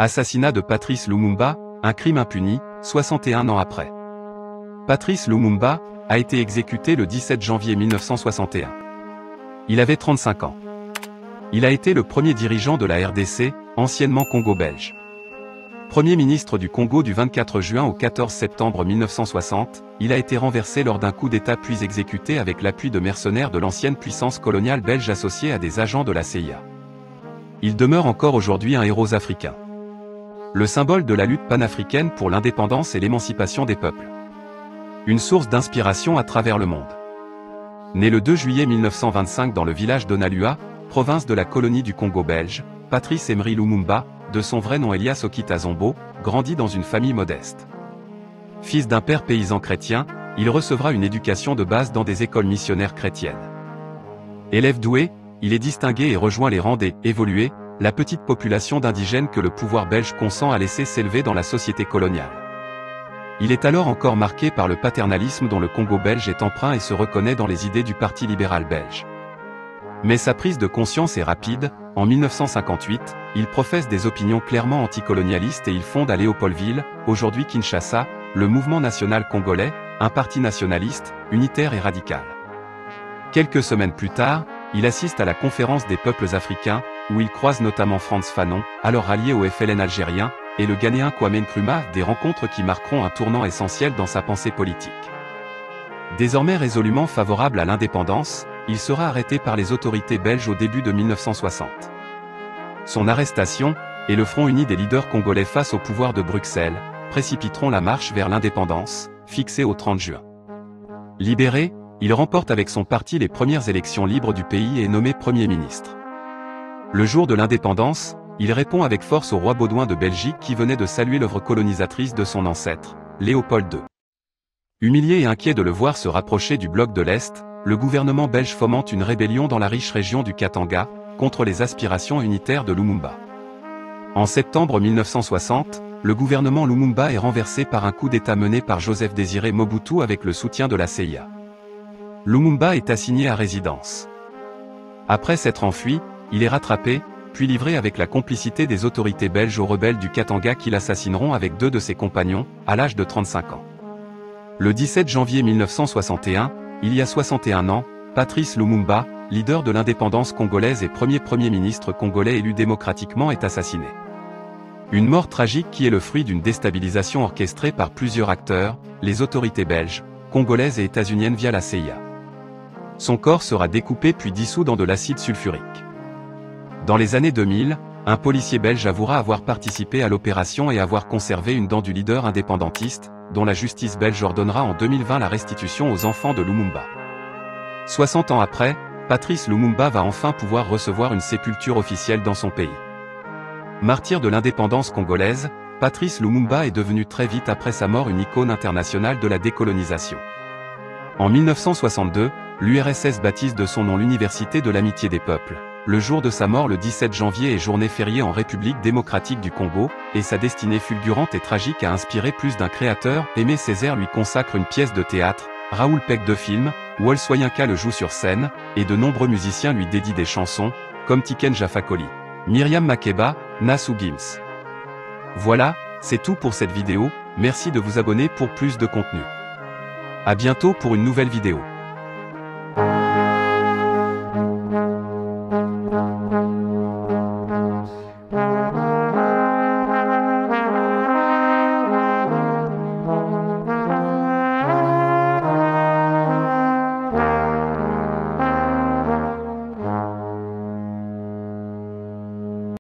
Assassinat de Patrice Lumumba, un crime impuni, 61 ans après. Patrice Lumumba a été exécuté le 17 janvier 1961. Il avait 35 ans. Il a été le premier dirigeant de la RDC, anciennement Congo belge. Premier ministre du Congo du 24 juin au 14 septembre 1960, il a été renversé lors d'un coup d'État puis exécuté avec l'appui de mercenaires de l'ancienne puissance coloniale belge associés à des agents de la CIA. Il demeure encore aujourd'hui un héros africain. Le symbole de la lutte panafricaine pour l'indépendance et l'émancipation des peuples. Une source d'inspiration à travers le monde. Né le 2 juillet 1925 dans le village d'Onalua, province de la colonie du Congo belge, Patrice Emery Lumumba, de son vrai nom Elias Okita Zombo, grandit dans une famille modeste. Fils d'un père paysan chrétien, il recevra une éducation de base dans des écoles missionnaires chrétiennes. Élève doué, il est distingué et rejoint les rangs des « évolués », la petite population d'indigènes que le pouvoir belge consent à laisser s'élever dans la société coloniale. Il est alors encore marqué par le paternalisme dont le Congo belge est empreint et se reconnaît dans les idées du Parti libéral belge. Mais sa prise de conscience est rapide. En 1958, il professe des opinions clairement anticolonialistes et il fonde à Léopoldville, aujourd'hui Kinshasa, le Mouvement national congolais, un parti nationaliste, unitaire et radical. Quelques semaines plus tard, il assiste à la Conférence des peuples africains, où il croise notamment Frantz Fanon, alors rallié au FLN algérien, et le Ghanéen Kwame Nkrumah, des rencontres qui marqueront un tournant essentiel dans sa pensée politique. Désormais résolument favorable à l'indépendance, il sera arrêté par les autorités belges au début de 1960. Son arrestation, et le front uni des leaders congolais face au pouvoir de Bruxelles, précipiteront la marche vers l'indépendance, fixée au 30 juin. Libéré, il remporte avec son parti les premières élections libres du pays et est nommé Premier ministre. Le jour de l'indépendance, il répond avec force au roi Baudouin de Belgique qui venait de saluer l'œuvre colonisatrice de son ancêtre, Léopold II. Humilié et inquiet de le voir se rapprocher du bloc de l'Est, le gouvernement belge fomente une rébellion dans la riche région du Katanga, contre les aspirations unitaires de Lumumba. En septembre 1960, le gouvernement Lumumba est renversé par un coup d'État mené par Joseph Désiré Mobutu avec le soutien de la CIA. Lumumba est assigné à résidence. Après s'être enfui, il est rattrapé, puis livré avec la complicité des autorités belges aux rebelles du Katanga qui l'assassineront avec 2 de ses compagnons, à l'âge de 35 ans. Le 17 janvier 1961, il y a 61 ans, Patrice Lumumba, leader de l'indépendance congolaise et premier ministre congolais élu démocratiquement est assassiné. Une mort tragique qui est le fruit d'une déstabilisation orchestrée par plusieurs acteurs, les autorités belges, congolaises et états-uniennes via la CIA. Son corps sera découpé puis dissous dans de l'acide sulfurique. Dans les années 2000, un policier belge avouera avoir participé à l'opération et avoir conservé une dent du leader indépendantiste, dont la justice belge ordonnera en 2020 la restitution aux enfants de Lumumba. 60 ans après, Patrice Lumumba va enfin pouvoir recevoir une sépulture officielle dans son pays. Martyr de l'indépendance congolaise, Patrice Lumumba est devenu très vite après sa mort une icône internationale de la décolonisation. En 1962, l'URSS baptise de son nom l'Université de l'Amitié des Peuples. Le jour de sa mort le 17 janvier est journée fériée en République démocratique du Congo, et sa destinée fulgurante et tragique a inspiré plus d'un créateur. Aimé Césaire lui consacre une pièce de théâtre, Raoul Peck deux films, Wole Soyinka le joue sur scène, et de nombreux musiciens lui dédient des chansons, comme Tiken Jah Fakoly, Myriam Makeba, Nassou Gims. Voilà, c'est tout pour cette vidéo, merci de vous abonner pour plus de contenu. À bientôt pour une nouvelle vidéo.